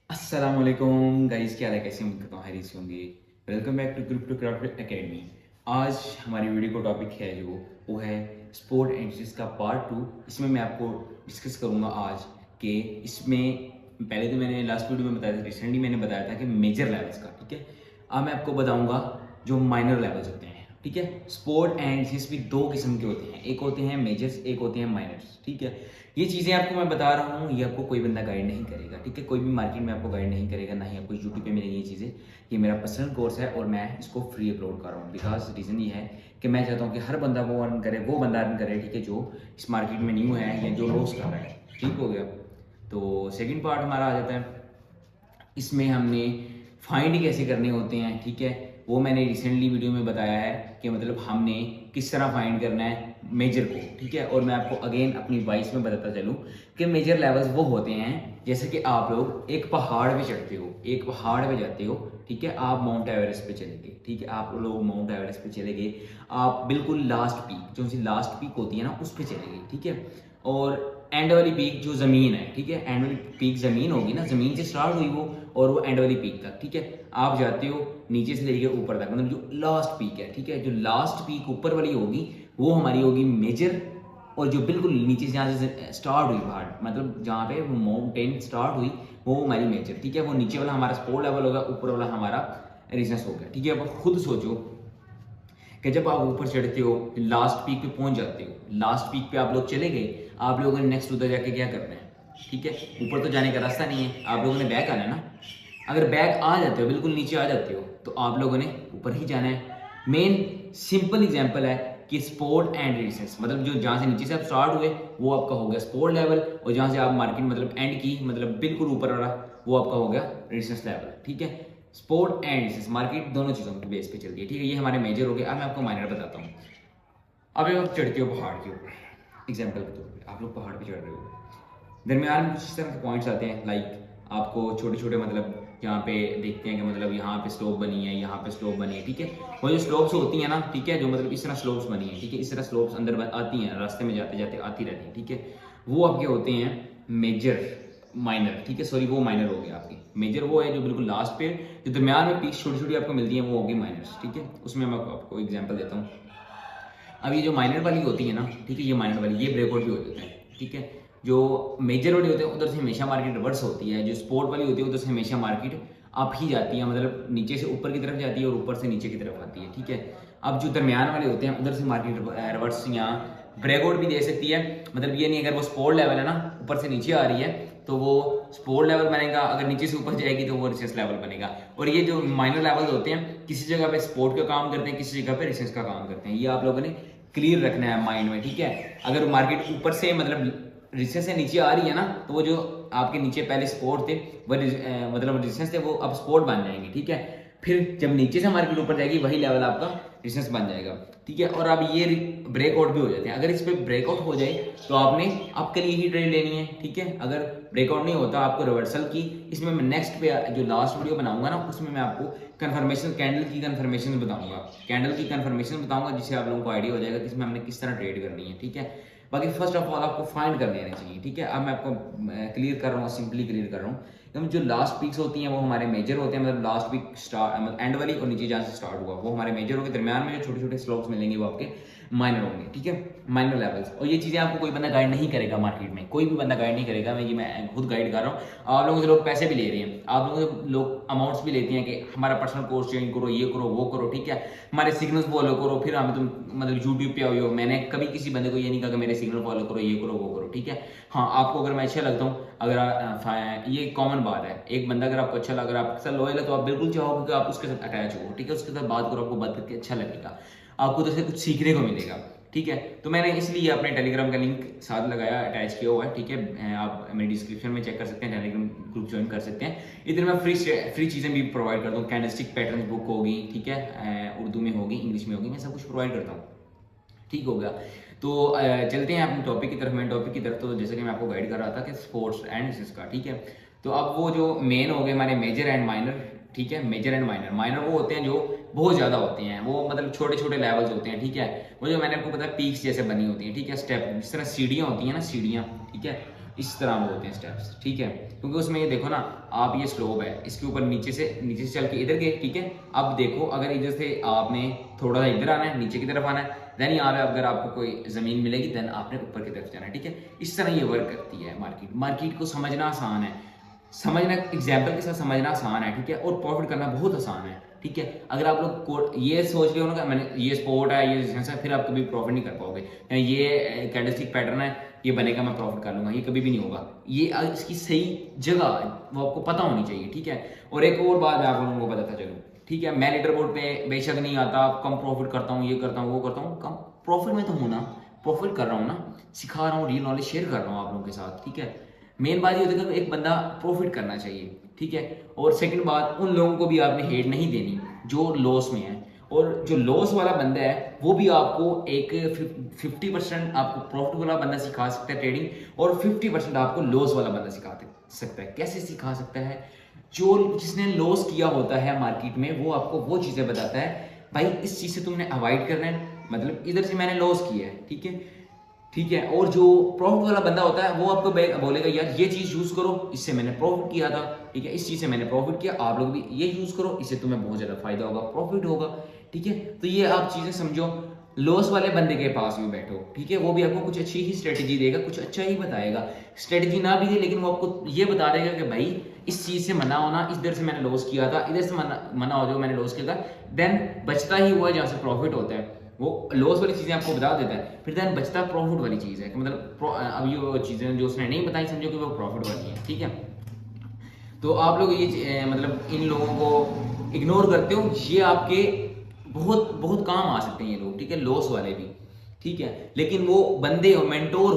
अस्सलाम वालेकुम गाइस, क्या हाल है? कैसे उम्मीद करता हूँ हैरियत से होंगे। Welcome back to crypto craft academy. आज हमारी वीडियो का टॉपिक है जो वो है स्पोर्ट एंट्रीज का पार्ट 2। इसमें मैं आपको डिस्कस करूँगा आज कि इसमें पहले तो मैंने लास्ट वीडियो में बताया था, रिसेंटली मैंने बताया था कि मेजर लेवल्स का, ठीक है। अब मैं आपको बताऊँगा जो माइनर लेवल्स होते हैं, ठीक है। स्पोर्ट एंट्रीज भी दो किस्म के होते हैं, एक होते हैं मेजर्स, एक होते हैं माइनर्स, ठीक है। ये चीज़ें आपको मैं बता रहा हूँ, ये आपको कोई बंदा गाइड नहीं करेगा, ठीक है। कोई भी मार्केट में आपको गाइड नहीं करेगा, ना ही आपको यूट्यूब पे मिलेगी ये चीज़ें। ये मेरा पर्सनल कोर्स है और मैं इसको फ्री अपलोड कर रहा हूँ, बिकॉज रीज़न ये है कि मैं चाहता हूँ कि हर बंदा वो अर्न करे, वो बंदा अर्न करे, ठीक है, जो इस मार्केट में न्यू है या जो लॉस कर रहा है। ठीक हो गया। तो सेकेंड पार्ट हमारा आ जाता है, इसमें हमने फाइंड कैसे करने होते हैं, ठीक है। वो मैंने रिसेंटली वीडियो में बताया है कि मतलब हमने किस तरह फाइंड करना है मेजर को, ठीक है। और मैं आपको अगेन अपनी वॉइस में बताता चलूँ कि मेजर लेवल्स वो होते हैं जैसे कि आप लोग एक पहाड़ पे चढ़ते हो, एक पहाड़ पे जाते हो, ठीक है। आप माउंट एवरेस्ट पे चले गए, ठीक है, आप लोग माउंट एवरेस्ट पे चले गए, आप बिल्कुल लास्ट पीक, जो सी लास्ट पीक होती है ना, उस पे चले गए, ठीक है। और एंड वाली पीक जो ज़मीन है, ठीक है, एंड वाली पीक ज़मीन होगी ना, ज़मीन से स्टार्ट हुई वो और वो एंड वाली पीक तक, ठीक है। आप जाते हो नीचे से लेके ऊपर तक, मतलब जो लास्ट पीक है, ठीक है, जो लास्ट पीक ऊपर वाली होगी वो हमारी होगी मेजर। और जो बिल्कुल नीचे से जहाँ से स्टार्ट हुई पहाड़, मतलब जहाँ पे वो माउंटेन स्टार्ट हुई, वो हमारी मेजर, ठीक है। वो नीचे वाला हमारा स्पोर्ट लेवल होगा, ऊपर वाला हमारा रिजनेस हो गया, ठीक है। अब खुद सोचो कि जब आप ऊपर चढ़ते हो, लास्ट पीक पे पहुंच जाते हो, लास्ट पीक पे आप लोग चले गए, आप लोगों ने नेक्स्ट उधर जाके क्या करना है, ठीक है। ऊपर तो जाने का रास्ता नहीं है, आप लोगों ने बैक आना है ना। अगर बैक आ जाते हो, बिल्कुल नीचे आ जाते हो, तो आप लोगों ने ऊपर ही जाना है। मेन सिंपल एग्जांपल है कि स्पोर्ट एंड रेजिस्टेंस, मतलब जो जहाँ से नीचे से आप स्टार्ट हुए वो आपका हो गया स्पोर्ट लेवल, और जहाँ से आप मार्केट मतलब एंड की, मतलब बिल्कुल ऊपर वाला, वो आपका हो गया रेजिस्टेंस लेवल, ठीक है। स्पोर्ट एंड रेजिस्टेंस मार्केट दोनों चीज़ों के बेस पे चलती है, ठीक है। ये हमारे मेजर हो गए। अब मैं आपको माइनर बताता हूँ। अब आप चढ़ते हो पहाड़ के ऊपर, एग्जाम्पल के तौर पर आप लोग पहाड़ पे चढ़ रहे हो, दरमियान में कुछ इस तरह के पॉइंट्स आते हैं, लाइक आपको छोटे छोटे मतलब यहाँ पे देखते हैं कि मतलब यहाँ पे स्लोप बनी है, यहाँ पे स्लोप बनी है, ठीक है। वो जो स्लोप्स होती है ना, ठीक है, जो मतलब इस तरह स्लोप्स बनी है, ठीक है, इस तरह स्लोप्स अंदर आती हैं, रास्ते में जाते जाते आती रहती है, ठीक है। वो आपके होते हैं मेजर, माइनर, ठीक है, सॉरी, वो माइनर हो गया आपकी। मेजर वो है जो बिल्कुल लास्ट पे, जो दरमियान में पीस छोटी छोटी आपको मिलती है, वो होगी माइनर्स, ठीक है। उसमें मैं आपको एग्जाम्पल देता हूँ। अब ये जो माइनर वाली होती है ना, ठीक है, ये माइनर वाली, ये ब्रेकआउट भी हो जाता है, ठीक है। जो मेजर वाली होते हैं उधर से हमेशा मार्केट रिवर्स होती है, जो स्पोर्ट वाली होती है उधर से हमेशा मार्केट अप ही जाती है, मतलब नीचे से ऊपर की तरफ जाती है और ऊपर से नीचे की तरफ आती है, ठीक है। अब जो दरमियान वाले होते हैं उधर से मार्केट रिवर्स या ब्रेकआउट भी दे सकती है, मतलब ये नहीं, अगर वो स्पोर्ट लेवल है ना, ऊपर से नीचे आ रही है, तो वो स्पोर्ट लेवल बनेगा, अगर नीचे से ऊपर जाएगी तो वो रिसेंस लेवल बनेगा। और ये जो माइनर लेवल होते हैं, किसी जगह पे स्पोर्ट का काम करते हैं, किसी जगह पे रिसेंस का काम करते हैं, ये आप लोगों ने क्लियर रखना है माइंड में, ठीक है। अगर मार्केट ऊपर से मतलब रिसेंस से नीचे आ रही है ना, तो वो जो आपके नीचे पहले सपोर्ट थे वो मतलब रेजिस्टेंस थे, वो अब सपोर्ट बन जाएंगे, ठीक है। फिर जब नीचे से मार्केट ऊपर जाएगी वही लेवल आपका रेजिस्टेंस बन जाएगा, ठीक है। और अब ये ब्रेकआउट भी हो जाते हैं, अगर इस पर ब्रेकआउट हो जाए तो आपने आपके लिए ही ट्रेड लेनी है, ठीक है। अगर ब्रेकआउट नहीं होता आपको रिवर्सल की, इसमें मैं नेक्स्ट पे जो लास्ट वीडियो बनाऊंगा ना, उसमें मैं आपको कन्फर्मेशन, कैंडल की कन्फर्मेशन बताऊंगा, कैंडल की कन्फर्मेशन बताऊंगा, जिससे आप लोगों को आइडिया हो जाएगा कि इसमें हमने किस तरह ट्रेड करनी है, ठीक है। बाकी फर्स्ट ऑफ ऑल आपको फाइंड कर लेने चाहिए, ठीक है। अब मैं आपको क्लियर कर रहा हूँ, सिंपली क्लियर कर रहा हूँ। एकदम जो लास्ट पीक्स होती हैं वो हमारे मेजर होते हैं, मतलब लास्ट पीक स्टार्ट मतलब एंड वाली, और नीचे जहाँ से स्टार्ट हुआ वो हमारे मेजर होंगे। दरमियान में जो छोटे छोटे स्लोप्स मिलेंगे वो आपके माइनर होंगे, ठीक है, माइनर लेवल्स। और ये चीज़ें आपको कोई बंदा गाइड नहीं करेगा, मार्केट में कोई भी बंदा गाइड नहीं करेगा, मैं खुद गाइड कर रहा हूँ। आप लोगों से लोग पैसे भी ले रहे हैं, आप लोगों से लोग अमाउंट्स भी लेते हैं कि हमारा पर्सनल कोर्स ज्वाइन करो, ये करो, वो करो, ठीक है, हमारे सिग्नल्स फॉलो करो, फिर हमें तुम मतलब यूट्यूब पे आओ। मैंने कभी किसी बंदे को ये नहीं कहा कि मेरे सिग्नल फॉलो करो, ये करो, वो करो, ठीक है। हाँ, आपको अगर मैं अच्छा लगता हूँ, अगर ये कॉमन बात है, एक बंदा अगर आपको अच्छा लग, अगर आपके साथ लॉयल है, तो आप बिल्कुल चाहोगे कि आप उसके साथ अटैच हो, ठीक है, उसके साथ बात करो, आपको बात करके अच्छा लगेगा, आपको तो से कुछ सीखने को मिलेगा, ठीक है। तो मैंने इसलिए अपने टेलीग्राम का लिंक साथ लगाया, अटैच किया हुआ है, ठीक है। आप मेरी डिस्क्रिप्शन में चेक कर सकते हैं, टेलीग्राम ग्रुप ज्वाइन कर सकते हैं। इधर मैं फ्री चीज़ें भी प्रोवाइड करता हूँ, कैंडलस्टिक पैटर्न बुक होगी, ठीक है, उर्दू में होगी, इंग्लिश में होगी, मैं सब कुछ प्रोवाइड करता हूँ, ठीक हो गया। तो चलते हैं अपने टॉपिक की तरफ, मेन टॉपिक की तरफ। तो जैसे कि मैं आपको गाइड कर रहा था कि स्पोर्ट्स एंड इसका, ठीक है। तो अब वो जो मेन हो गए हमारे मेजर एंड माइनर, ठीक है, मेजर एंड माइनर। माइनर वो होते हैं जो बहुत ज़्यादा होते हैं, वो मतलब छोटे छोटे लेवल्स होते हैं, ठीक है। वो जो मैंने आपको पता पीक्स जैसे बनी होती है, ठीक है, स्टेप, जिस तरह सीढ़ियाँ होती हैं ना, सीढ़ियाँ, ठीक है, इस तरह वो होते हैं स्टेप्स, ठीक है। क्योंकि उसमें ये देखो ना, आप ये स्लोप है, इसके ऊपर नीचे से चल के इधर गए, ठीक है। अब देखो अगर इधर से आपने थोड़ा सा इधर आना है, नीचे की तरफ आना है, देन यहाँ पे अगर आपको कोई ज़मीन मिलेगी देन आपने ऊपर की तरफ जाना है, ठीक है। इस तरह ये वर्क करती है मार्केट को समझना आसान है, समझना एग्जाम्पल के साथ समझना आसान है, ठीक है। और प्रॉफिट करना बहुत आसान है, ठीक है। अगर आप लोग ये सोच रहे हो ना कि मैंने ये स्पोर्ट है, ये बिजनेस है, फिर आप कभी प्रॉफिट नहीं कर पाओगे। ये कैंडलस्टिक पैटर्न है, ये बनेगा मैं प्रॉफिट कर लूंगा, ये कभी भी नहीं होगा। ये इसकी सही जगह वो आपको पता होनी चाहिए, ठीक है। और एक और बात मैं आप लोगों को बताता चलूँ, ठीक है। मैं लीडर बोर्ड पे बेशक नहीं आता, कम प्रॉफिट करता हूँ, ये करता हूँ, वो करता हूँ, कम प्रॉफिट में तो हूँ ना, प्रॉफिट कर रहा हूँ ना, सिखा रहा हूँ, रियल नॉलेज शेयर कर रहा हूँ आप लोगों के साथ, ठीक है। मेन बात ये होती है कि एक बंदा प्रॉफिट करना चाहिए, ठीक है। और सेकंड बात, उन लोगों को भी आपने हेट नहीं देनी जो लॉस में है, और जो लॉस वाला बंदा है वो भी आपको एक 50% आपको प्रॉफिट वाला बंदा सिखा सकता है ट्रेडिंग, और 50% आपको लॉस वाला बंदा सिखा सकता है। कैसे सिखा सकता है? जो जिसने लॉस किया होता है मार्केट में, वो आपको वो चीज़ें बताता है, भाई इस चीज़ से तुमने अवॉइड करना है, मतलब इधर से मैंने लॉस किया है, ठीक है, ठीक है। और जो प्रॉफिट वाला बंदा होता है वो आपको बोलेगा यार ये चीज़ यूज़ करो, इससे मैंने प्रॉफिट किया था, ठीक है, इस चीज़ से मैंने प्रॉफिट किया, आप लोग भी ये यूज़ करो, इससे तुम्हें बहुत ज़्यादा फायदा होगा, प्रॉफिट होगा, ठीक है। तो ये आप चीज़ें समझो। लॉस वाले बंदे के पास भी बैठो, ठीक है, वो भी आपको कुछ अच्छी ही स्ट्रेटेजी देगा, कुछ अच्छा ही बताएगा। स्ट्रेटेजी ना भी दे लेकिन वो आपको ये बता देगा कि भाई इस चीज़ से मना होना, इधर से मैंने लॉस किया था, इधर से मना हो जाओ, मैंने लॉस किया था, देन बचता ही हुआ जहाँ से प्रॉफिट होता है। वो लॉस वाली चीज़ें आपको बता देता है, फिर देन बचता प्रॉफिट वाली चीज़ है, मतलब अब ये चीज़ें जो उसने नहीं बताई समझो कि वो प्रॉफिट वाली है, ठीक है। तो आप लोग ये मतलब इन लोगों को इग्नोर करते हो, ये आपके बहुत बहुत काम आ सकते हैं ये लोग, ठीक है, लॉस वाले भी, ठीक है। लेकिन वो बंदे हो, मेंटोर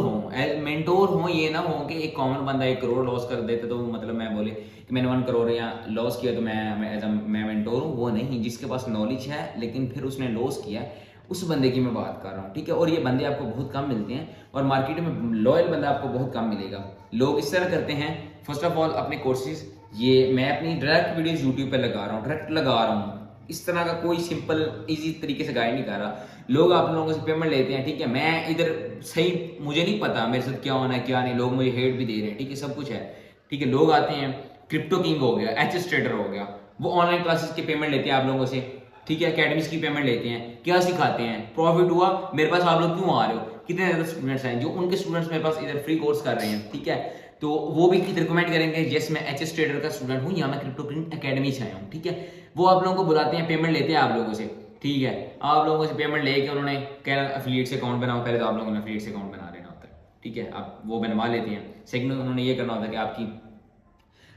हो, ये ना हो कि एक कॉमन बंदा 1 करोड़ लॉस कर देते तो मतलब मैं बोले कि मैंने 1 करोड़ या लॉस किया तो मैं मेंटोर हूँ, वो नहीं। जिसके पास नॉलेज है लेकिन फिर उसने लॉस किया, उस बंदे की मैं बात कर रहा हूँ, ठीक है। और ये बंदे आपको बहुत कम मिलते हैं, और मार्केट में लॉयल बंदा आपको बहुत कम मिलेगा। लोग इस तरह करते हैं, फर्स्ट ऑफ ऑल अपने कोर्सेज, ये मैं अपनी डायरेक्ट वीडियोस यूट्यूब पे लगा रहा हूँ, डायरेक्ट लगा रहा हूँ, इस तरह का कोई सिंपल इजी तरीके से गाइड नहीं कर रहा। लोग आप लोगों से पेमेंट लेते हैं, ठीक है, मैं इधर सही मुझे नहीं पता मेरे साथ क्या होना है क्या नहीं, लोग मुझे हेट भी दे रहे हैं, ठीक है, सब कुछ है, ठीक है। लोग आते हैं, क्रिप्टो किंग हो गया, एचएस ट्रेडर हो गया, वो ऑनलाइन क्लासेस की पेमेंट लेते हैं आप लोगों से, ठीक है, अकेडमीज की पेमेंट लेते हैं, क्या सिखाते हैं, प्रॉफिट हुआ, मेरे पास आप लोग क्यों आ रहे हो, कितने ज्यादा स्टूडेंट्स हैं, जो उनके स्टूडेंट्स मेरे पास इधर फ्री कोर्स कर रहे हैं, ठीक है। तो वो भी रिकमेंड करेंगे यस मैं एचएस ट्रेडर का स्टूडेंट हूँ या मैं क्रिप्टो किंग अकेडमी से आया हूँ, ठीक है। वो आप लोगों को बुलाते हैं, पेमेंट लेते हैं आप लोगों से, ठीक है। आप लोगों से पेमेंट लेके उन्होंने कहना एफिलिएट से अकाउंट बनाओ, पहले तो आप लोगों ने एफिलिएट से अकाउंट बना लेना होता है, ठीक है, आप वो बनवा लेते हैं। सेकंड उन्होंने ये करना होता है कि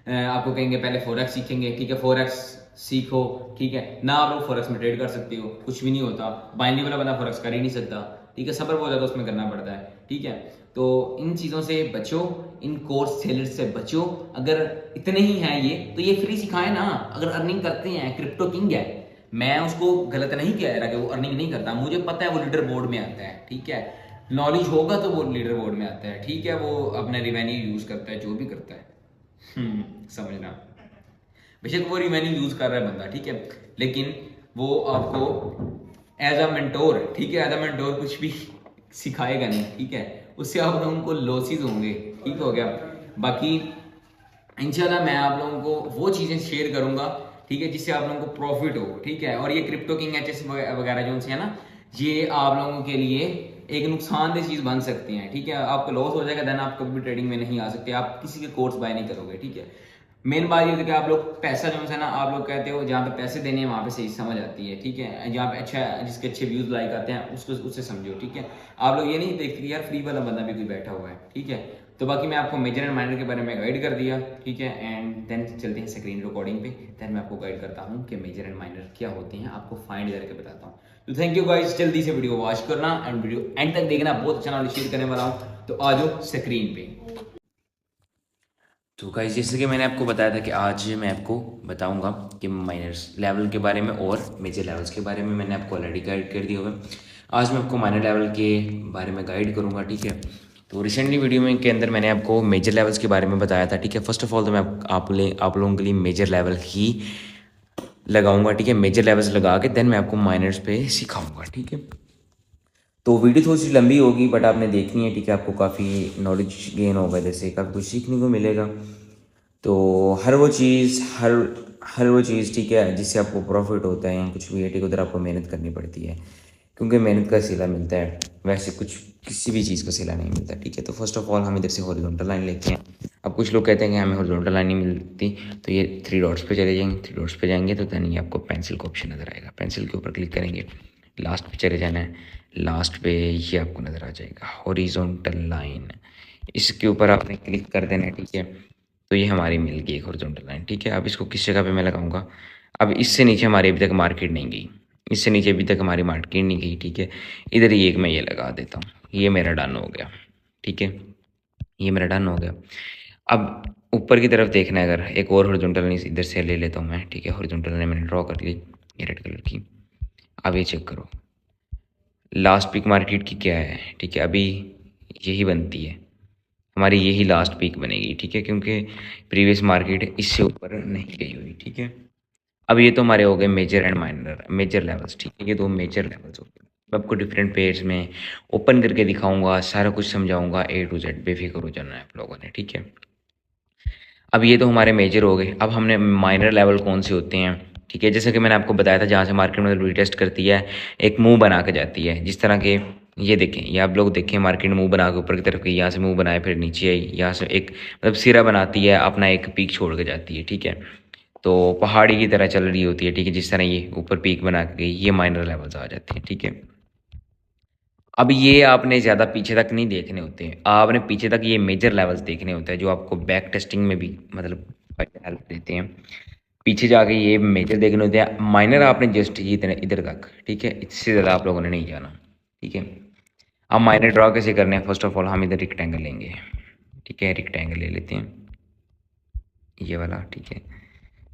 आपको कहेंगे पहले फॉरेक्स सीखेंगे, ठीक है, फॉरेक्स सीखो, ठीक है ना, आप लोग फॉरेक्स में ट्रेड कर सकते हो, कुछ भी नहीं होता, बाइनरी वाला बंदा फॉरेक्स कर ही नहीं सकता, ठीक है, सफर बहुत ज़्यादा उसमें करना पड़ता है, ठीक है। तो इन चीज़ों से बचो, इन कोर्स सेलर्स से बचो। अगर इतने ही हैं ये तो ये फ्री सिखाए ना, अगर अर्निंग करते हैं, क्रिप्टो किंग है, मैं उसको गलत नहीं कह रहा कि वो अर्निंग नहीं करता, मुझे पता है वो लीडर बोर्ड में आता है, ठीक है, नॉलेज होगा तो वो लीडर बोर्ड में आता है, ठीक है, वो अपना रिवेन्यू यूज करता है, जो भी करता है, समझना, बेशक वो रिवेन्यू यूज कर रहा है बंदा, ठीक है, लेकिन वो आपको एज अ मेंटोर, ठीक है, एज अ मेंटोर कुछ भी सिखाएगा नहीं, ठीक है, उससे आप लोगों को लॉसेस होंगे, ठीक हो गया। बाकी इंशाल्लाह मैं आप लोगों को वो चीज़ें शेयर करूंगा, ठीक है, जिससे आप लोगों को प्रॉफिट हो, ठीक है। और ये क्रिप्टो किंग एचएस वगैरह जो है ना, ये आप लोगों के लिए एक नुकसानदेह चीज़ बन सकती हैं, ठीक है, आपको लॉस हो जाएगा, देन आप कभी भी ट्रेडिंग में नहीं आ सकते, आप किसी के कोर्स बाय नहीं करोगे, ठीक है। मेन बात ये होती है कि आप लोग पैसा जो है ना, आप लोग कहते हो जहाँ पे पैसे देने हैं वहाँ पे सही समझ आती है, ठीक है, जहाँ पे अच्छा जिसके अच्छे व्यूज लाइक आते हैं उसको उससे समझो, ठीक है। आप लोग ये नहीं देखते कि यार फ्री वाला बंदा भी कोई बैठा हुआ है, ठीक है। तो बाकी मैं आपको मेजर एंड माइनर के बारे में गाइड कर दिया, ठीक है, एंड देन चलते हैं स्क्रीन रिकॉर्डिंग पे, देन मैं आपको गाइड करता हूँ कि मेजर एंड माइनर क्या होते हैं, आपको फाइंड करके बताता हूँ। तो थैंक यू गाइस, जल्दी से वीडियो वॉच करना एंड वीडियो एंड तक देखना, बहुत अच्छा नॉलेज शेयर करने वाला हूँ, तो आ जाओ स्क्रीन पे। तो गाइस जैसे कि मैंने आपको बताया था कि आज मैं आपको बताऊंगा कि माइनर्स लेवल के बारे में और मेजर लेवल्स के बारे में, मैंने आपको ऑलरेडी गाइड कर दिया होगा। आज मैं आपको माइनर लेवल के बारे में गाइड करूंगा, ठीक है। तो रिसेंटली वीडियो में के अंदर मैंने आपको मेजर लेवल्स के बारे में बताया था, ठीक है। फर्स्ट ऑफ ऑल तो मैं आप लोगों के लिए मेजर लेवल ही लगाऊंगा, ठीक है, मेजर लेवल्स लगा के देन मैं आपको माइनर्स पे सिखाऊंगा, ठीक है। तो वीडियो थोड़ी सी लंबी होगी बट आपने देखनी है, ठीक है। आपको काफ़ी नॉलेज गेन होगा, जैसे काफ़ी कुछ सीखने को मिलेगा। तो हर वो चीज़ ठीक है जिससे आपको प्रॉफिट होता है, कुछ भी है ठीक, उधर आपको मेहनत करनी पड़ती है, क्योंकि मेहनत का सिला मिलता है, वैसे कुछ किसी भी चीज़ का सिला नहीं मिलता, ठीक है। तो फर्स्ट ऑफ ऑल हम इधर से हॉरिजॉन्टल लाइन लेते हैं। अब कुछ लोग कहते हैं कि हमें हॉरिजॉन्टल लाइन नहीं मिलती, तो ये 3 डॉट्स पे चले जाएंगे। 3 डॉट्स पे जाएंगे तो देन ये आपको पेंसिल का ऑप्शन नज़र आएगा। पेंसिल के ऊपर क्लिक करेंगे, लास्ट पे चले जाना है। लास्ट पे ये आपको नज़र आ जाएगा हॉरिजॉन्टल लाइन, इसके ऊपर आपने क्लिक कर देना है, ठीक है। तो ये हमारी मिल गई एक हॉरिजॉन्टल लाइन, ठीक है। अब इसको किस जगह पे मैं लगाऊंगा? अब इससे नीचे हमारी अभी तक मार्केट नहीं गई, इससे नीचे अभी तक हमारी मार्केट नहीं गई, ठीक है। इधर ही एक मैं ये लगा देता हूँ, ये मेरा डन हो गया, ठीक है। ये मेरा डन हो गया। अब ऊपर की तरफ देखना है, अगर एक और हॉरिजॉन्टल लाइन इधर से ले लेता हूँ मैं, ठीक है। हॉरिजॉन्टल लाइन मैंने ड्रॉ कर ली, ये रेड कलर की। अब ये चेक करो, लास्ट पीक मार्केट की क्या है, ठीक है। अभी यही बनती है हमारी, यही लास्ट पीक बनेगी, ठीक है, क्योंकि प्रीवियस मार्केट इससे ऊपर नहीं गई हुई, ठीक है। अब ये तो हमारे हो गए major and minor, major levels, ठीक है। ये 2 मेजर लेवल्स हो गए। मैं आपको डिफरेंट पेज में ओपन करके दिखाऊंगा, सारा कुछ समझाऊंगा A to Z, बेफिक्र हो जाना है आप लोगों ने, ठीक है। अब ये तो हमारे मेजर हो गए। अब हमने माइनर लेवल कौन से होते हैं, ठीक है। जैसे कि मैंने आपको बताया था, जहाँ से मार्केट में रीटेस्ट करती है, एक मुंह बना के जाती है, जिस तरह के ये देखें, ये आप लोग देखें, मार्केट मुंह बना के ऊपर की तरफ गई, यहाँ से मुंह बनाए फिर नीचे आई, यहाँ से एक मतलब सिरा बनाती है, अपना एक पीक छोड़ के जाती है, ठीक है। तो पहाड़ी की तरह चल रही होती है, ठीक है। जिस तरह ये ऊपर पीक बना के गई, ये माइनर लेवल्स आ जाते हैं, ठीक है। अब ये आपने ज़्यादा पीछे तक नहीं देखने होते हैं, आपने पीछे तक ये मेजर लेवल्स देखने होते हैं, जो आपको बैक टेस्टिंग में भी मतलब हेल्प देते हैं। पीछे जाके ये मेजर देखने होते हैं, माइनर आपने जस्ट ये इतने इधर तक, ठीक है। इससे ज़्यादा आप लोगों ने नहीं जाना, ठीक है। अब माइनर ड्रॉ कैसे करने हैं? फर्स्ट ऑफ ऑल हम इधर रेक्टेंगल लेंगे, ठीक है। रेक्टेंगल ले लेते हैं ये वाला, ठीक है।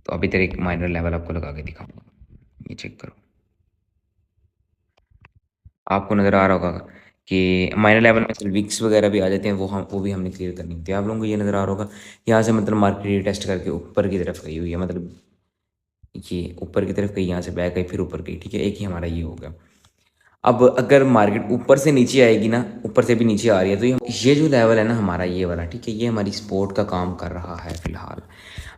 तो अभी इधर एक माइनर लेवल आपको लगा के दिखाऊंगा, ये चेक करो, आपको नज़र आ रहा होगा कि माइनर लेवल में विक्स वगैरह भी आ जाते हैं, वो भी हमने क्लियर करनी होती है। आप लोगों को ये नज़र आ रहा होगा, यहाँ से मतलब मार्केट टेस्ट करके ऊपर की तरफ गई हुई है, मतलब ये ऊपर की तरफ गई, यहाँ से बैक गई फिर ऊपर गई, ठीक है। एक ही हमारा ये हो गया। अब अगर मार्केट ऊपर से नीचे आएगी ना, ऊपर से भी नीचे आ रही है, तो ये जो लेवल है ना हमारा, ये वाला, ठीक है, ये हमारी सपोर्ट का काम कर रहा है फिलहाल।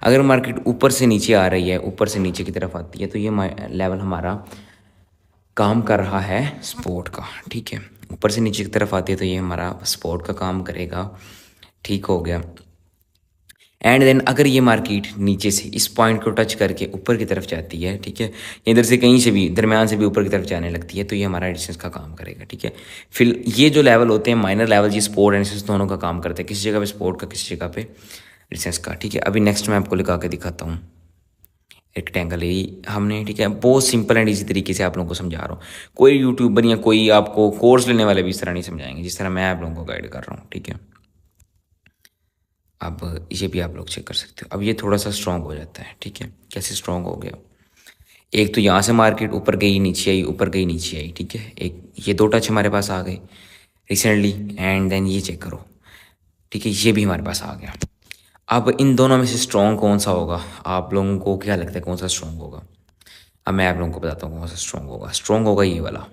अगर मार्केट ऊपर से नीचे आ रही है, ऊपर से नीचे की तरफ आती है, तो ये लेवल हमारा काम कर रहा है सपोर्ट का, ठीक है। ऊपर से नीचे की तरफ आती है तो ये हमारा सपोर्ट का काम करेगा, ठीक हो गया। एंड देन अगर ये मार्केट नीचे से इस पॉइंट को टच करके ऊपर की तरफ जाती है, ठीक है, इधर से कहीं से भी दरमियान से भी ऊपर की तरफ जाने लगती है, तो ये हमारा रेजिस्टेंस का काम करेगा, ठीक है। फिर ये जो लेवल होते हैं माइनर लेवल, ये सपोर्ट एंड रेजिस्टेंस दोनों का काम करते हैं, किसी जगह पे सपोर्ट का, किसी जगह पे रेजिस्टेंस का, ठीक है। अभी नेक्स्ट मैं आपको लगा के दिखाता हूँ रेक्टेंगल ही हमने, ठीक है। बहुत सिंपल एंड इजी तरीके से आप लोगों को समझा रहा हूँ। कोई यूट्यूबर या कोई आपको कोर्स लेने वाले भी इस तरह नहीं समझाएंगे जिस तरह मैं आप लोगों को गाइड कर रहा हूँ, ठीक है। अब ये भी आप लोग चेक कर सकते हो। अब ये थोड़ा सा स्ट्रॉन्ग हो जाता है, ठीक है। कैसे स्ट्रॉन्ग हो गया? एक तो यहाँ से मार्केट ऊपर गई नीचे आई, ऊपर गई नीचे आई, ठीक है। एक ये 2 टच हमारे पास आ गए रिसेंटली, एंड देन ये चेक करो, ठीक है, ये भी हमारे पास आ गया। अब इन दोनों में से स्ट्रॉन्ग कौन सा होगा? आप लोगों को क्या लगता है कौन सा स्ट्रॉन्ग होगा? अब मैं आप लोगों को बताता हूँ कौन सा स्ट्रॉन्ग होगा। स्ट्रॉन्ग होगा ये वाला,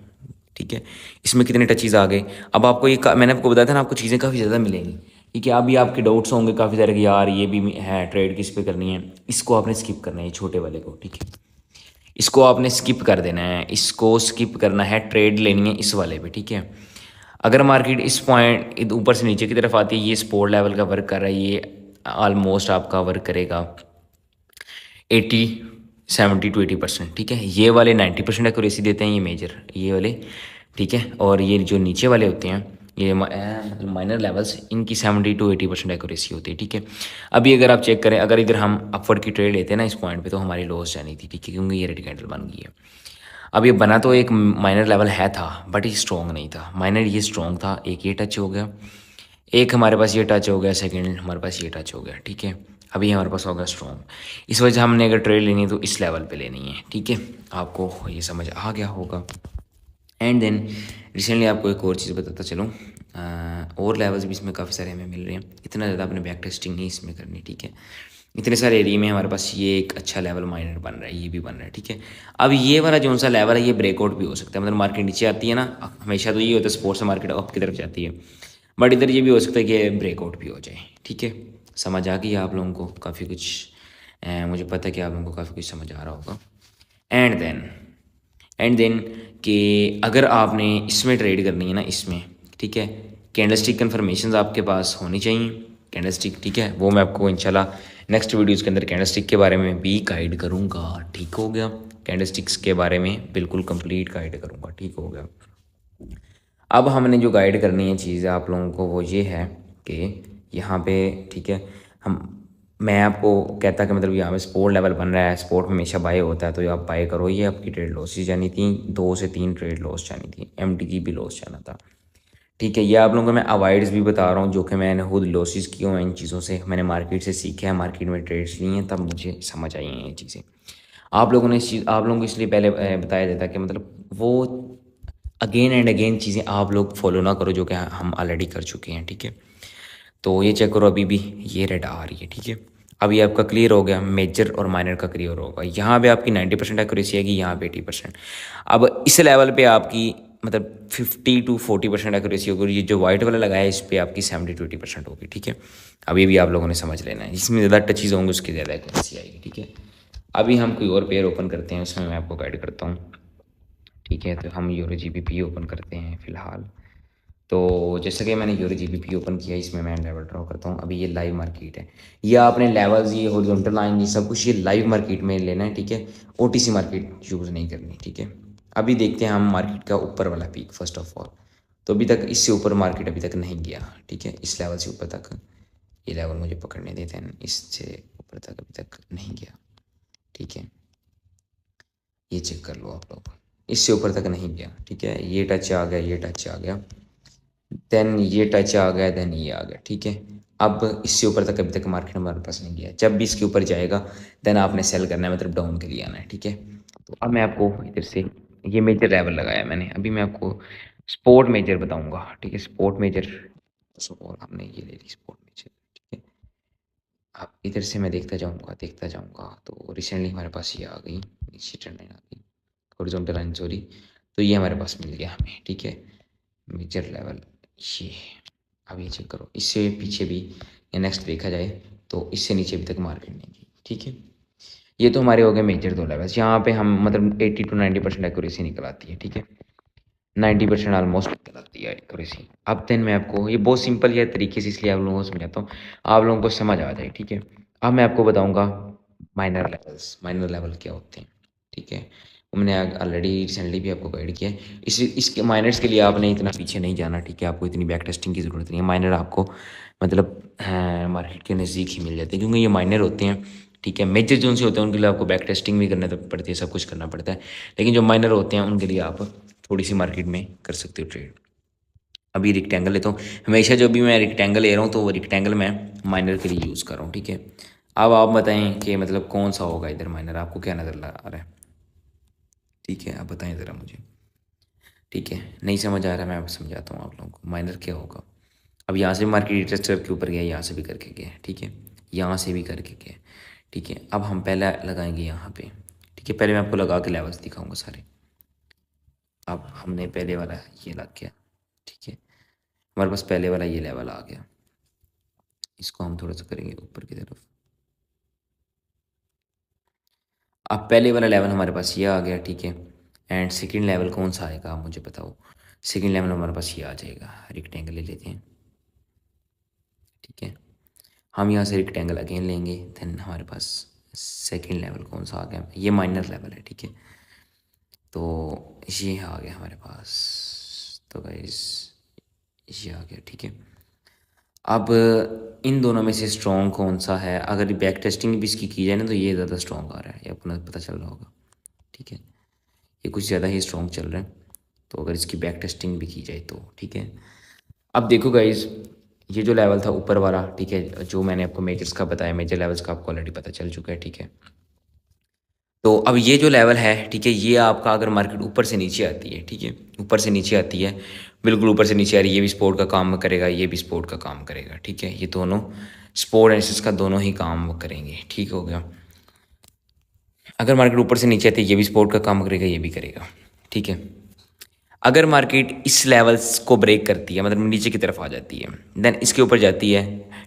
ठीक है। इसमें कितने टचेज आ गए? अब आपको मैंने आपको बताया था ना, आपको चीज़ें काफ़ी ज़्यादा मिलेंगी, ठीक है। अभी आपके डाउट्स होंगे काफ़ी सारे कि यार ये भी है, ट्रेड किस पे करनी है, इसको आपने स्किप करना है, ये छोटे वाले को, ठीक है। इसको आपने स्किप कर देना है, इसको स्किप करना है, ट्रेड लेनी है इस वाले पे, ठीक है। अगर मार्केट इस पॉइंट ऊपर से नीचे की तरफ आती है, ये सपोर्ट लेवल का वर्क कर रहा है, ये ऑलमोस्ट आपका वर्क करेगा 70 to 80%, ठीक है। ये वाले 90% एक्यूरेसी देते हैं, ये मेजर, ये वाले, ठीक है। और ये जो नीचे वाले होते हैं, ये मतलब माइनर लेवल्स, इनकी 70 to 80% एक्यूरेसी होती है, ठीक है। अभी अगर आप चेक करें, अगर इधर हम अपवर्ड की ट्रेड लेते हैं ना इस पॉइंट पे, तो हमारी लॉस जानी थी, ठीक है, क्योंकि ये रेड कैंडल बन गई है। अब ये बना तो एक माइनर लेवल है था, बट ये स्ट्रॉन्ग नहीं था। माइनर ये स्ट्रॉन्ग था, एक ये टच हो गया, एक हमारे पास ये टच हो गया, सेकंड हमारे पास ये टच हो गया, ठीक है। अभी हमारे पास होगा स्ट्रॉन्ग। इस वजह हमने अगर ट्रेड लेनी है तो इस लेवल पे लेनी है, ठीक है। आपको ये समझ आ गया होगा। एंड देन रिसेंटली आपको एक और चीज़ बताता चलूँ, और लेवल्स भी इसमें काफ़ी सारे हमें मिल रहे हैं। इतना ज़्यादा अपने बैक टेस्टिंग नहीं इसमें करनी, ठीक है। इतने सारे एरिया में हमारे पास ये एक अच्छा लेवल माइनर बन रहा है, ये भी बन रहा है, ठीक है। अब ये वाला जो सा लेवल है ये ब्रेकआउट भी हो सकता है, मतलब मार्केट नीचे आती है ना, हमेशा तो ये होता है स्पोर्ट्स मार्केट अप की तरफ जाती है, बट इधर ये भी हो सकता है कि ब्रेकआउट भी हो जाए, ठीक है। समझ आ गई आप लोगों को काफ़ी कुछ, मुझे पता है कि आप लोगों को काफ़ी कुछ समझ आ रहा होगा। एंड देन कि अगर आपने इसमें ट्रेड करनी है ना, इसमें, ठीक है, कैंडलस्टिक कन्फर्मेशन आपके पास होनी चाहिए, कैंडलस्टिक, ठीक है। वो मैं आपको इंशाल्लाह नेक्स्ट वीडियोज़ के अंदर कैंडलस्टिक के बारे में भी गाइड करूँगा, ठीक हो गया। कैंडलस्टिक्स के बारे में बिल्कुल कंप्लीट गाइड करूँगा, ठीक हो गया। अब हमने जो गाइड करनी है चीज़ आप लोगों को वो ये है कि यहाँ पे, ठीक है, हम, मैं आपको कहता कि मतलब यहाँ पे सपोर्ट लेवल बन रहा है, सपोर्ट में हमेशा बाय होता है तो आप बाय करो। ये आपकी ट्रेड लॉसेस जानी थी, 2 से 3 ट्रेड लॉस जानी थी, MTG भी लॉस जाना था, ठीक है। ये आप लोगों को मैं अवॉइड्स भी बता रहा हूँ जो कि मैंने खुद लॉसेस किए हुए हैं इन चीज़ों से, मैंने मार्केट से सीखा है, मार्केट में ट्रेड्स लिए हैं, तब मुझे समझ आई हैं ये चीज़ें। आप लोगों ने इस चीज़, आप लोगों को इसलिए पहले बताया जाता कि मतलब वो अगेन एंड अगेन चीज़ें आप लोग फॉलो ना करो जो कि हम ऑलरेडी कर चुके हैं, ठीक है। तो ये चेक करो, अभी भी ये रेड आ रही है, ठीक है। अब ये आपका क्लियर हो गया, मेजर और माइनर का क्लियर होगा। यहाँ पे आपकी 90% एक्यूरेसी आएगी, यहाँ पे 80%। अब इस लेवल पे आपकी मतलब 50 to 40% एक्यूरेसी होगी, और ये जो वाइट वाला लगाया है इस पर आपकी 70 to 80% होगी, ठीक है। अभी भी आप लोगों ने समझ लेना है, जिसमें ज़्यादा टचीज होंगे उसकी ज़्यादा एक्यूरेसी आएगी, ठीक है। अभी हम कोई और पेयर ओपन करते हैं, उसमें मैं आपको गाइड करता हूँ, ठीक है। तो हम यूरो GBP ओपन करते हैं फ़िलहाल। तो जैसे कि मैंने यूरो GBP ओपन किया, इसमें मैं लेवल ड्रॉ करता हूँ। अभी ये लाइव मार्केट है, ये आपने लेवल्स, ये हॉरिजॉन्टल लाइन, ये सब कुछ ये लाइव मार्केट में लेना है, ठीक है। OTC मार्केट यूज़ नहीं करनी, ठीक है। अभी देखते हैं हम मार्केट का ऊपर वाला पीक फर्स्ट ऑफ ऑल। तो अभी तक इससे ऊपर मार्केट अभी तक नहीं गया, ठीक है। इस लेवल से ऊपर तक, ये लेवल मुझे पकड़ने देते हैं, इससे ऊपर तक अभी तक नहीं गया, ठीक है। ये चेक कर लो आप लोग, इससे ऊपर तक नहीं गया, ठीक है। ये टच आ गया, ये टच आ गया, देन ये टच आ गया, देन ये आ गया, ठीक है। अब इससे ऊपर तक अभी तक मार्केट हमारे पास नहीं गया। जब भी इसके ऊपर जाएगा देन आपने सेल करना है, मतलब डाउन के लिए आना है, ठीक है। तो अब मैं आपको इधर से ये मेजर लेवल लगाया मैंने, अभी मैं आपको स्पोर्ट मेजर बताऊंगा, ठीक है। स्पोर्ट मेजर, और हमने ये ले ली स्पोर्ट मेजर, ठीक है। अब इधर से मैं देखता जाऊंगा, तो रिसेंटली हमारे पास ये आ गई, नीचे ट्रेंड लाइन आ गई, हॉरिजॉन्टल लाइन, सॉरी। तो ये हमारे पास मिल गया हमें, ठीक है, मेजर लेवल ये। अब ये चेक करो, इससे पीछे भी या नेक्स्ट देखा जाए तो इससे नीचे अभी तक मार्केट नहीं गई, ठीक है। ये तो हमारे हो गए मेजर 2 लेवल्स, यहाँ पे हम मतलब 80 to 90% एक्यूरेसी निकल आती है, ठीक है। 90% ऑलमोस्ट निकल आती है एक्यूरेसी। अब देन मैं आपको ये बहुत सिंपल है तरीके से इसलिए आप लोगों को समझाता हूँ, आप लोगों को समझ आ जाए, ठीक है। अब मैं आपको बताऊँगा माइनर लेवल्स, माइनर लेवल क्या होते हैं, ठीक है। मैंने ऑलरेडी रिसेंटली भी आपको गाइड किया है। इसके माइनर्स के लिए आपने इतना पीछे नहीं जाना, ठीक है। आपको इतनी बैक टेस्टिंग की ज़रूरत नहीं है, माइनर आपको मतलब मार्केट के नज़दीक ही मिल जाते हैं, क्योंकि ये माइनर होते हैं, ठीक है। मेजर जोन से होते हैं उनके लिए आपको बैक टेस्टिंग भी करना पड़ती है, सब कुछ करना पड़ता है, लेकिन जो माइनर होते हैं उनके लिए आप थोड़ी सी मार्केट में कर सकते हो ट्रेड। अभी रिक्टेंगल लेता हूँ, हमेशा जब भी मैं रिक्टेंगल ले रहा हूँ तो वो रिक्टेंगल मैं माइनर के लिए यूज़ कर रहा हूँ, ठीक है। अब आप बताएं कि मतलब कौन सा होगा इधर माइनर, आपको क्या नज़र आ रहा है, ठीक है। आप बताएं ज़रा मुझे, ठीक है। नहीं समझ आ रहा, मैं आप समझाता हूँ आप लोगों को माइनर क्या होगा। अब यहाँ से मार्केट स्ट्रक्चर के ऊपर गया, यहाँ से भी करके गया, ठीक है, यहाँ से भी करके गया, ठीक है। अब हम पहले लगाएंगे यहाँ पे, ठीक है। पहले मैं आपको लगा के लेवल्स दिखाऊंगा सारे। अब हमने पहले वाला ये लग गया, ठीक है। हमारे पास पहले वाला ये लेवल आ गया, इसको हम थोड़ा सा करेंगे ऊपर की तरफ। अब पहले वाला लेवल हमारे पास ये आ गया, ठीक है। एंड सेकंड लेवल कौन सा आएगा आप मुझे बताओ। सेकंड लेवल हमारे पास ये आ जाएगा, रेक्टेंगल ले लेते हैं, ठीक है। हम यहाँ से रेक्टेंगल अगेन लेंगे, देन हमारे पास सेकंड लेवल कौन सा आ गया, ये माइनर लेवल है, ठीक है। तो ये आ गया हमारे पास, तो गाइस ये आ गया, ठीक है। अब इन दोनों में से स्ट्रॉन्ग कौन सा है, अगर बैक टेस्टिंग भी इसकी की जाए ना तो ये ज़्यादा स्ट्रॉन्ग आ रहा है, ये अपना पता चल रहा होगा, ठीक है। ये कुछ ज़्यादा ही स्ट्रॉन्ग चल रहा है, तो अगर इसकी बैक टेस्टिंग भी की जाए तो ठीक है। अब देखो गाइज, ये जो लेवल था ऊपर वाला, ठीक है, जो मैंने आपको मेजर्स का बताया, मेजर लेवल्स का आपको ऑलरेडी पता चल चुका है, ठीक है। तो अब ये जो लेवल है, ठीक है, ये आपका अगर मार्केट ऊपर से नीचे आती है, ठीक है, ऊपर से नीचे आती है, बिल्कुल ऊपर से नीचे आ रही है, ये भी सपोर्ट का काम करेगा, ये भी सपोर्ट का काम करेगा, ठीक है। ये दोनों स्पोर्ट एनालिसिस का दोनों ही काम वो करेंगे। ठीक हो गया। अगर मार्केट ऊपर से नीचे आती है ये भी स्पोर्ट का काम करेगा, ये भी करेगा। ठीक है। अगर मार्केट इस लेवल्स को ब्रेक करती है, मतलब नीचे की तरफ आ जाती है, देन इसके ऊपर जाती है।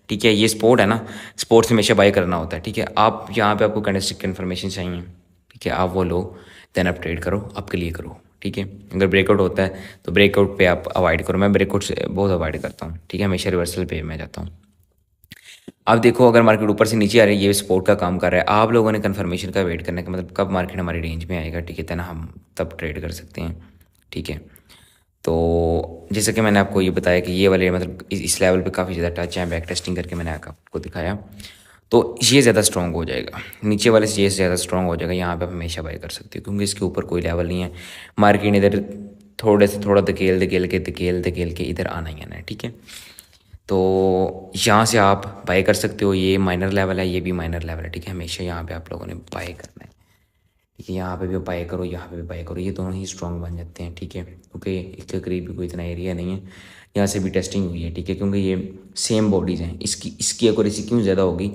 ठीक है। ये स्पोर्ट है ना, स्पोर्ट से हमेशा बाय करना होता है। ठीक है। आप यहाँ पे आपको कैंडलस्टिक इन्फॉर्मेशन चाहिए। ठीक है। आप वो लो, देन आप ट्रेड करो, आपके लिए करो। ठीक है। अगर ब्रेकआउट होता है तो ब्रेकआउट पे आप अवॉइड करो। मैं ब्रेकआउट से बहुत अवॉइड करता हूँ। ठीक है। हमेशा रिवर्सल पे मैं जाता हूँ। अब देखो, अगर मार्केट ऊपर से नीचे आ रही है, ये सपोर्ट का काम कर रहा है, आप लोगों ने कंफर्मेशन का वेट करना है कि मतलब कब मार्केट हमारी रेंज में आएगा। ठीक है। तब हम तब ट्रेड कर सकते हैं। ठीक है। तो जैसे कि मैंने आपको ये बताया कि ये वाले मतलब इस लेवल पे काफ़ी ज़्यादा टच है, बैक टेस्टिंग करके मैंने आपको दिखाया, तो ये ज़्यादा स्ट्रॉन्ग हो जाएगा। नीचे वाले से ये ज़्यादा स्ट्रॉन्ग हो जाएगा। यहाँ पे आप हमेशा बाय कर सकते हो क्योंकि इसके ऊपर कोई लेवल नहीं है। मार्केट इधर थोड़े से थोड़ा धकेल के इधर आना ही आना है। ठीक है। तो यहाँ से आप बाय कर सकते हो। ये माइनर लेवल है, ये भी माइनर लेवल है। ठीक है। हमेशा यहाँ पे आप लोगों ने बाय करना है। ठीक है। यहाँ पे भी बाय करो, यहाँ पे भी बाय करो, ये दोनों ही स्ट्रॉन्ग बन जाते हैं। ठीक है। क्योंकि इसके करीब भी कोई इतना एरिया नहीं है, यहाँ से भी टेस्टिंग हुई है। ठीक है। क्योंकि ये सेम बॉडीज़ हैं। इसकी एक्यूरेसी क्यों ज़्यादा होगी,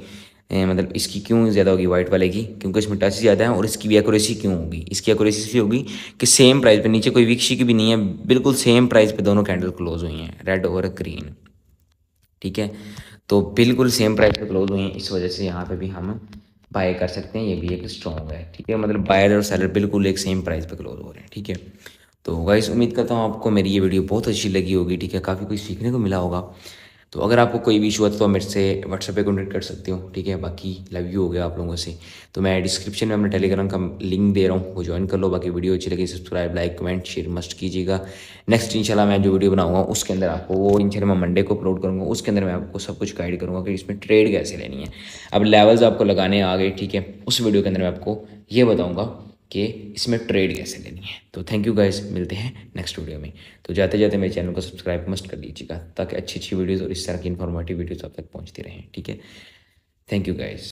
मतलब इसकी क्यों ज़्यादा होगी वाइट वाले की, क्योंकि इसमें टच ज़्यादा है। और इसकी भी एक्यूरेसी क्यों होगी, इसकी एक्यूरेसी इसलिए होगी कि सेम प्राइस पे, नीचे कोई विक्सी की भी नहीं है, बिल्कुल सेम प्राइस पे दोनों कैंडल क्लोज हुई हैं, रेड और ग्रीन। ठीक है। तो बिल्कुल सेम प्राइस पे क्लोज हुए हैं, इस वजह से यहाँ पे भी हम बाय कर सकते हैं। ये भी एक स्ट्रॉन्ग है। ठीक है। मतलब बायर और सेलर बिल्कुल एक सेम प्राइस पे क्लोज हो रहे हैं। ठीक है। तो गाइस, उम्मीद करता हूँ आपको मेरी ये वीडियो बहुत अच्छी लगी होगी। ठीक है। काफ़ी कुछ सीखने को मिला होगा। तो अगर आपको कोई भी इशू है तो मेरे से व्हाट्सएप पे कॉन्टेक्ट कर सकते हो। ठीक है। बाकी लव यू हो गया आप लोगों से। तो मैं डिस्क्रिप्शन में अपने टेलीग्राम का लिंक दे रहा हूँ, वो ज्वाइन कर लो। बाकी वीडियो अच्छी लगी subscribe, like, comment, share must कीजिएगा। नेक्स्ट इंशाल्लाह मैं जो वीडियो बनाऊंगा उसके अंदर आपको, वो इंशाल्लाह मैं मंडे को अपलोड करूँगा, उसके अंदर मैं आपको सब कुछ गाइड करूँगा कि इसमें ट्रेड कैसे लेनी है। अब लेवल्स आपको लगाने आ गए। ठीक है। उस वीडियो के अंदर मैं आपको ये बताऊँगा कि इसमें ट्रेड कैसे लेनी है। तो थैंक यू गाइस, मिलते हैं नेक्स्ट वीडियो में। तो जाते जाते मेरे चैनल को सब्सक्राइब मस्ट कर लीजिएगा ताकि अच्छी अच्छी वीडियोस और इस तरह की इन्फॉर्मेटिव वीडियोस आप तक पहुंचती रहें। ठीक है। Thank you guys.